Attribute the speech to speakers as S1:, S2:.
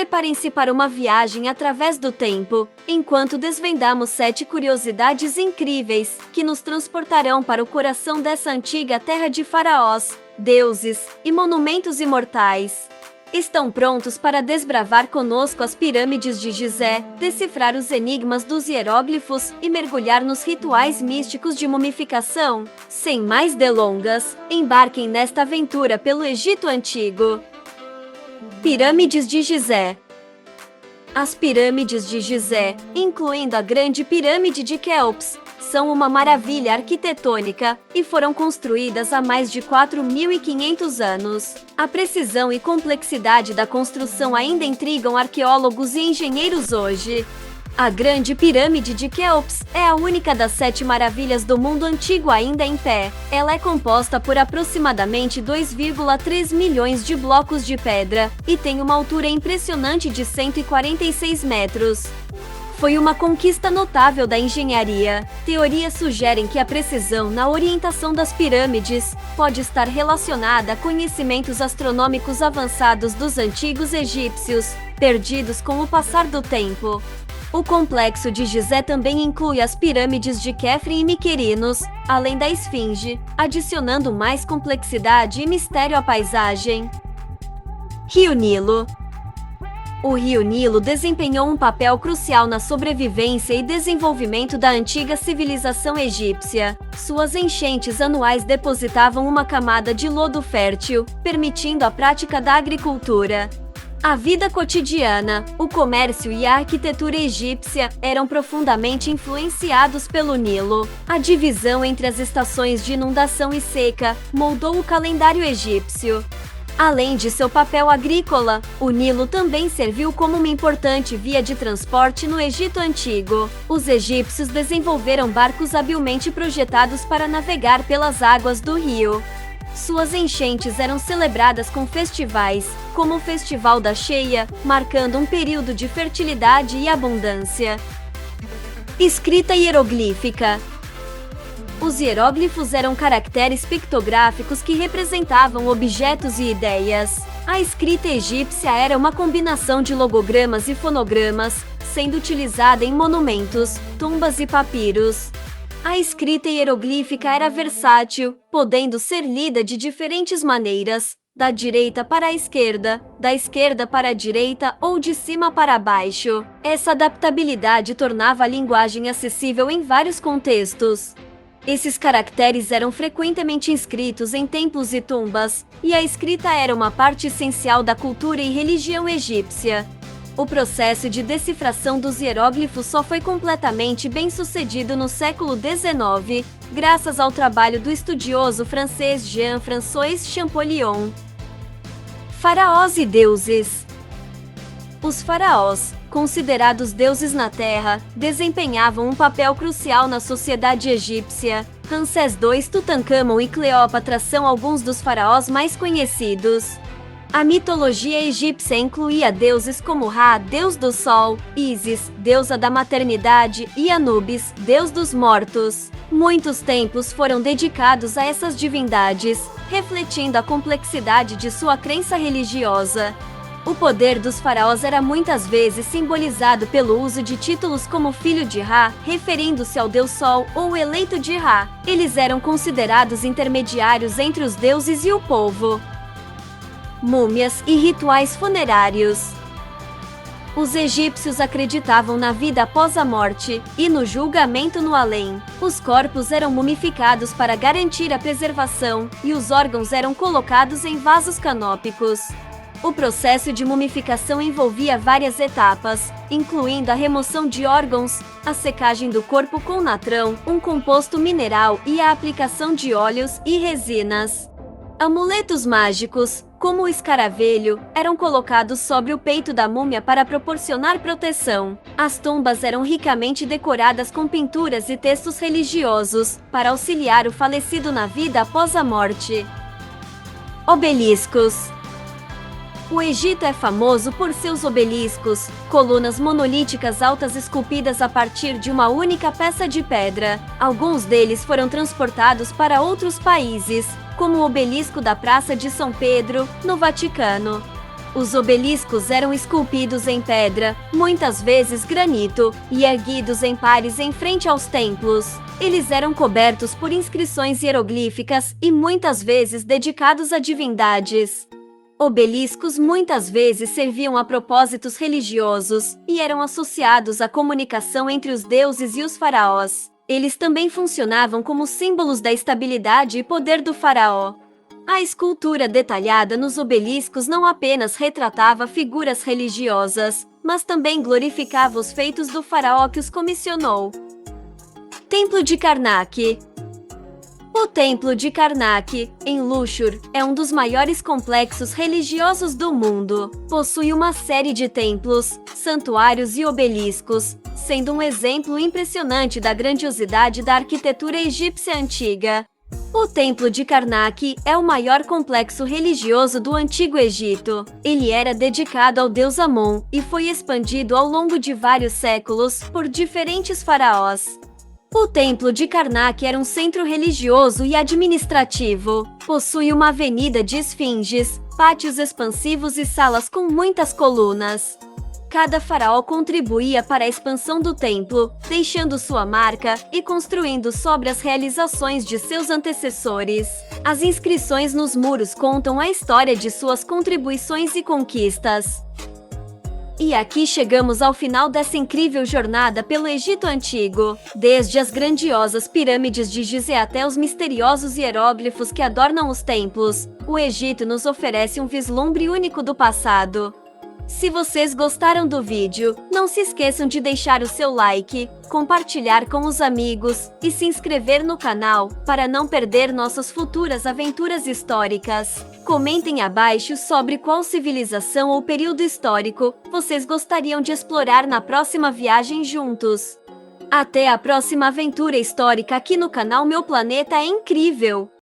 S1: Preparem-se para uma viagem através do tempo, enquanto desvendamos 7 curiosidades incríveis que nos transportarão para o coração dessa antiga terra de faraós, deuses e monumentos imortais. Estão prontos para desbravar conosco as pirâmides de Gizé, decifrar os enigmas dos hieróglifos e mergulhar nos rituais místicos de mumificação? Sem mais delongas, embarquem nesta aventura pelo Egito Antigo. Pirâmides de Gizé. As pirâmides de Gizé, incluindo a Grande Pirâmide de Quéops, são uma maravilha arquitetônica e foram construídas há mais de 4.500 anos. A precisão e complexidade da construção ainda intrigam arqueólogos e engenheiros hoje. A Grande Pirâmide de Quéops é a única das 7 maravilhas do mundo antigo ainda em pé. Ela é composta por aproximadamente 2,3 milhões de blocos de pedra e tem uma altura impressionante de 146 metros. Foi uma conquista notável da engenharia. Teorias sugerem que a precisão na orientação das pirâmides pode estar relacionada a conhecimentos astronômicos avançados dos antigos egípcios, perdidos com o passar do tempo. O complexo de Gizé também inclui as pirâmides de Quefre e Miquerinos, além da Esfinge, adicionando mais complexidade e mistério à paisagem. Rio Nilo. O Rio Nilo desempenhou um papel crucial na sobrevivência e desenvolvimento da antiga civilização egípcia. Suas enchentes anuais depositavam uma camada de lodo fértil, permitindo a prática da agricultura. A vida cotidiana, o comércio e a arquitetura egípcia eram profundamente influenciados pelo Nilo. A divisão entre as estações de inundação e seca moldou o calendário egípcio. Além de seu papel agrícola, o Nilo também serviu como uma importante via de transporte no Egito Antigo. Os egípcios desenvolveram barcos habilmente projetados para navegar pelas águas do rio. Suas enchentes eram celebradas com festivais, como o Festival da Cheia, marcando um período de fertilidade e abundância. Escrita hieroglífica. Os hieróglifos eram caracteres pictográficos que representavam objetos e ideias. A escrita egípcia era uma combinação de logogramas e fonogramas, sendo utilizada em monumentos, tumbas e papiros. A escrita hieroglífica era versátil, podendo ser lida de diferentes maneiras, da direita para a esquerda, da esquerda para a direita ou de cima para baixo. Essa adaptabilidade tornava a linguagem acessível em vários contextos. Esses caracteres eram frequentemente inscritos em templos e tumbas, e a escrita era uma parte essencial da cultura e religião egípcia. O processo de decifração dos hieróglifos só foi completamente bem-sucedido no século XIX, graças ao trabalho do estudioso francês Jean-François Champollion. Faraós e deuses. Os faraós, considerados deuses na Terra, desempenhavam um papel crucial na sociedade egípcia. Ramsés II, Tutancâmon e Cleópatra são alguns dos faraós mais conhecidos. A mitologia egípcia incluía deuses como Ra, deus do sol, Ísis, deusa da maternidade, e Anubis, deus dos mortos. Muitos templos foram dedicados a essas divindades, refletindo a complexidade de sua crença religiosa. O poder dos faraós era muitas vezes simbolizado pelo uso de títulos como filho de Ra, referindo-se ao deus Sol, ou eleito de Ra. Eles eram considerados intermediários entre os deuses e o povo. Múmias e rituais funerários. Os egípcios acreditavam na vida após a morte e no julgamento no além. Os corpos eram mumificados para garantir a preservação e os órgãos eram colocados em vasos canópicos. O processo de mumificação envolvia várias etapas, incluindo a remoção de órgãos, a secagem do corpo com natrão, um composto mineral, e a aplicação de óleos e resinas. Amuletos mágicos, como o escaravelho, eram colocados sobre o peito da múmia para proporcionar proteção. As tumbas eram ricamente decoradas com pinturas e textos religiosos, para auxiliar o falecido na vida após a morte. Obeliscos. O Egito é famoso por seus obeliscos, colunas monolíticas altas esculpidas a partir de uma única peça de pedra. Alguns deles foram transportados para outros países, como o obelisco da Praça de São Pedro, no Vaticano. Os obeliscos eram esculpidos em pedra, muitas vezes granito, e erguidos em pares em frente aos templos. Eles eram cobertos por inscrições hieroglíficas e muitas vezes dedicados a divindades. Obeliscos muitas vezes serviam a propósitos religiosos e eram associados à comunicação entre os deuses e os faraós. Eles também funcionavam como símbolos da estabilidade e poder do faraó. A escultura detalhada nos obeliscos não apenas retratava figuras religiosas, mas também glorificava os feitos do faraó que os comissionou. Templo de Karnak. O Templo de Karnak, em Luxor, é um dos maiores complexos religiosos do mundo. Possui uma série de templos, santuários e obeliscos, sendo um exemplo impressionante da grandiosidade da arquitetura egípcia antiga. O Templo de Karnak é o maior complexo religioso do Antigo Egito. Ele era dedicado ao deus Amon e foi expandido ao longo de vários séculos por diferentes faraós. O Templo de Karnak era um centro religioso e administrativo. Possui uma avenida de esfinges, pátios expansivos e salas com muitas colunas. Cada faraó contribuía para a expansão do templo, deixando sua marca e construindo sobre as realizações de seus antecessores. As inscrições nos muros contam a história de suas contribuições e conquistas. E aqui chegamos ao final dessa incrível jornada pelo Egito Antigo. Desde as grandiosas pirâmides de Gizé até os misteriosos hieróglifos que adornam os templos, o Egito nos oferece um vislumbre único do passado. Se vocês gostaram do vídeo, não se esqueçam de deixar o seu like, compartilhar com os amigos e se inscrever no canal para não perder nossas futuras aventuras históricas. Comentem abaixo sobre qual civilização ou período histórico vocês gostariam de explorar na próxima viagem juntos. Até a próxima aventura histórica aqui no canal Meu Planeta é Incrível!